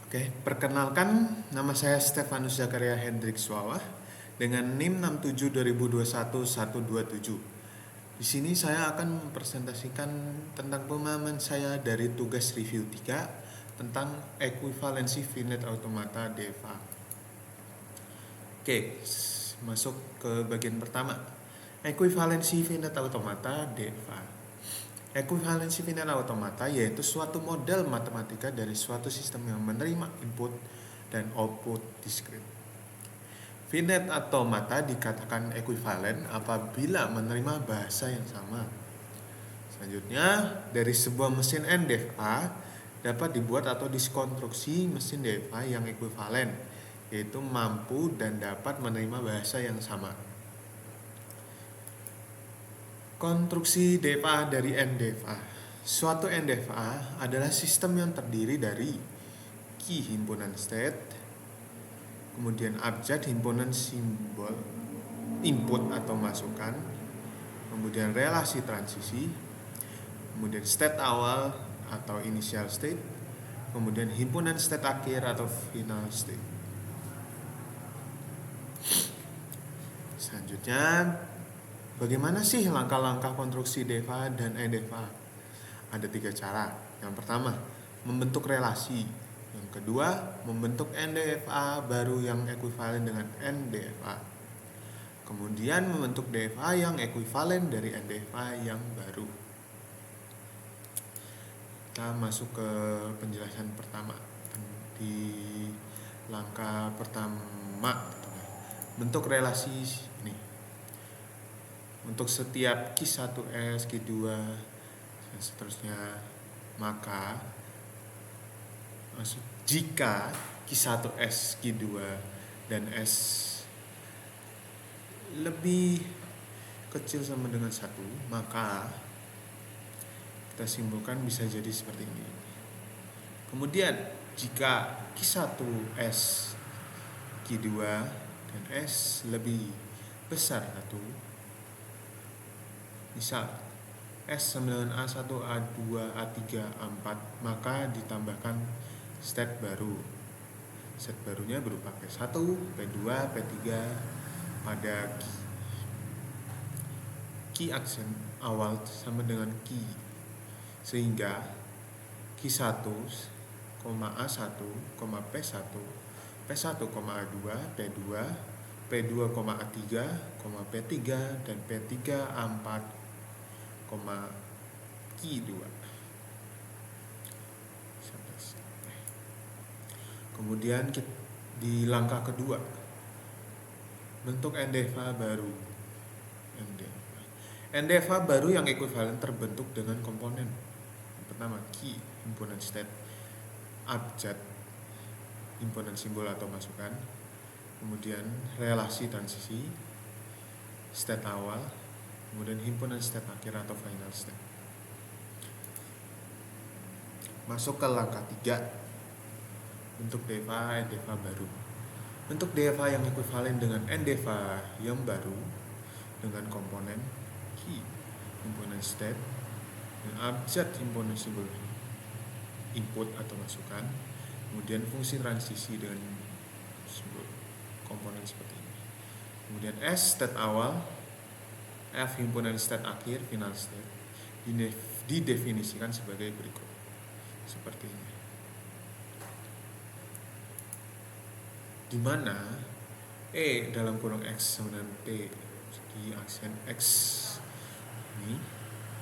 Oke, perkenalkan nama saya Stefanus Zakaria Hendrik Swawah dengan NIM 67 2021 127. Di sini saya akan mempresentasikan tentang pemahaman saya dari tugas review 3 tentang ekuivalensi finite automata DFA. Oke, masuk ke bagian pertama. Ekuivalensi finite automata DFA. Ekuivalensi finite automata yaitu suatu model matematika dari suatu sistem yang menerima input dan output diskrit. Finite automata dikatakan ekuivalen apabila menerima bahasa yang sama. Selanjutnya, dari sebuah mesin NDFA dapat dibuat atau diskonstruksi mesin DFA yang ekuivalen, yaitu mampu dan dapat menerima bahasa yang sama. Konstruksi DFA dari NDFA. Suatu NDFA adalah sistem yang terdiri dari key himpunan state, kemudian abjad himpunan simbol input atau masukan, kemudian relasi transisi, kemudian state awal atau initial state, kemudian himpunan state akhir atau final state. Selanjutnya, bagaimana sih langkah-langkah konstruksi DFA dan NDFA? Ada 3 cara. Yang pertama, membentuk relasi. Yang kedua, membentuk NDFA baru yang ekuivalen dengan NDFA. Kemudian membentuk DFA yang ekuivalen dari NDFA yang baru. Kita masuk ke penjelasan pertama. Di langkah pertama, bentuk relasi ini. Untuk setiap Q1S, Q2, dan seterusnya, maka jika Q1S, Q2, dan S lebih kecil sama dengan 1, maka kita simpulkan bisa jadi seperti ini. Kemudian jika Q1S, Q2, dan S lebih besar 1, misal S sama dengan A1, A2, A3, A4, maka ditambahkan state baru. State barunya berupa P1, P2, P3 pada key aksen awal sama dengan key, sehingga Q1, A1, P1, P1, A2, P2, P2, A3, P3, dan P3, A4, Q2. Kemudian di langkah kedua, bentuk NDFA baru. NDFA baru yang ekuivalen terbentuk dengan komponen. Yang pertama, key, himpunan state, abjad, himpunan simbol atau masukan, kemudian relasi transisi, state awal, kemudian himpunan state akhir atau final state. Masuk ke langkah 3, bentuk DFA NDFA baru. Bentuk DFA yang ekuivalen dengan NDFA yang baru dengan komponen key, himpunan state, dan abjad himpunan simbol input atau masukan, kemudian fungsi transisi dengan simbol komponen seperti ini. Kemudian S state awal, F himpunan state akhir final state, didefinisikan sebagai berikut, seperti ini. Di mana E dalam kurung X sama dengan P di aksen X ini,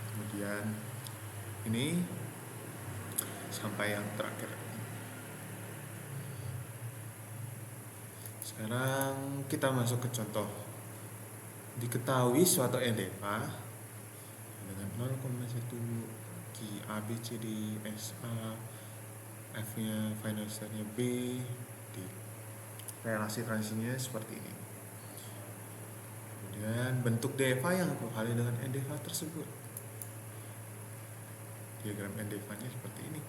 kemudian ini sampai yang terakhir. Sekarang kita masuk ke contoh. Diketahui suatu NDFA dengan 0,1 Q A B C D S A, F nya final state nya B, D. Relasi transisinya seperti ini. Kemudian bentuk DFA yang ekuivalen dengan NDFA tersebut. Diagram NDFA-nya seperti ini.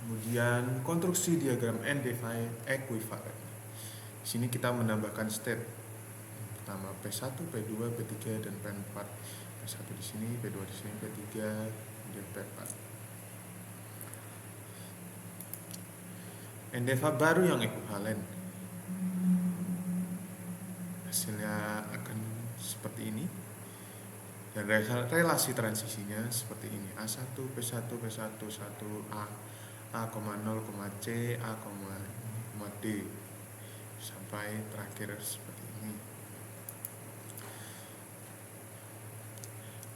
Kemudian konstruksi diagram NDFA ekuivalen. Di sini kita menambahkan state. Pertama P1, P2, P3 dan P4. P1 di sini, P2 di sini, P3, kemudian P4. NDFA baru yang ekuivalen. Hasilnya akan seperti ini. Dan relasi transisinya seperti ini. A1, P1, P1, 1A, A, 0, C, A, D, sampai terakhir seperti ini.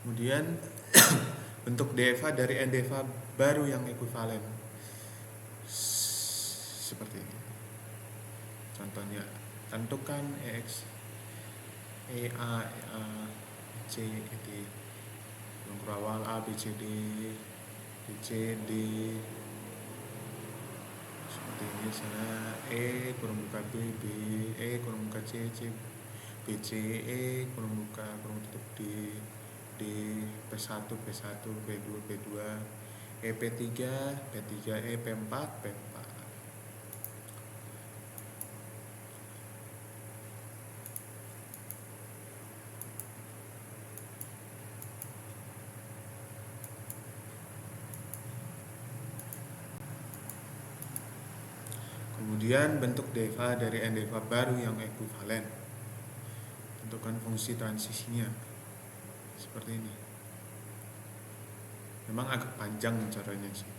Kemudian bentuk DFA dari NDFA baru yang ekuivalen seperti ini. Contohnya, tentukan EX EA C D nomor awal A B C D C D seperti ini. Sana E kurung buka B B E kurung buka C C B C E kurung buka kurung tutup D D P1 P1 P2 P2 E P3 P3 E P4 P4. Kemudian bentuk DFA dari NDFA baru yang ekuivalen. Tentukan fungsi transisinya seperti ini. Memang agak panjang caranya sih.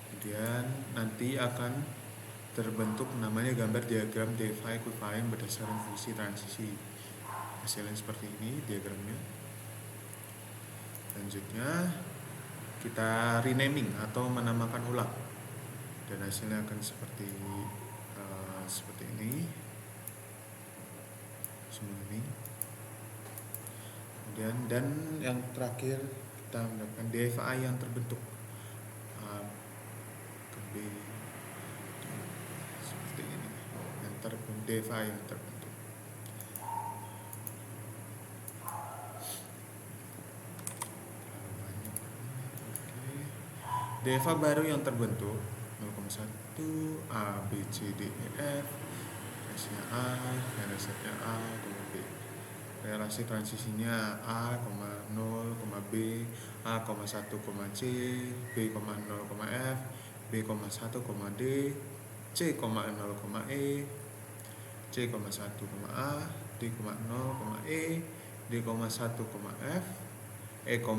Kemudian nanti akan terbentuk namanya gambar diagram DFA ekuivalen berdasarkan fungsi transisi. Hasilnya seperti ini diagramnya. Selanjutnya kita renaming atau menamakan ulang, dan hasilnya akan seperti ini semua ini. Kemudian dan yang terakhir kita mendapatkan DFA yang terbentuk A ke B seperti ini, yang terbentuk DFA yang terbentuk. DFA baru yang terbentuk 0,1 A B C D E F, relasinya A, relasinya A, B. Relasi transisinya A, 0, B, A, 1, C, B, 0, F, B, 1, D, C, 0, E, C, 1, A, D, 0, E, D, 1, F, E, 0,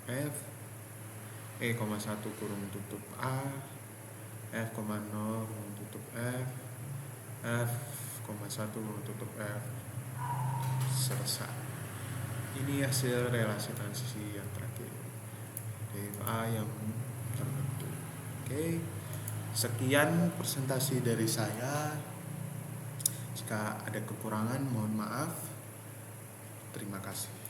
F, E, 1 kurung tutup A, F, 0 kurung tutup F, F, 1 kurung tutup F. Selesai. Ini hasil relasi transisi yang terakhir, DFA yang terbentuk. Oke, sekian presentasi dari saya. Jika ada kekurangan mohon maaf. Terima kasih.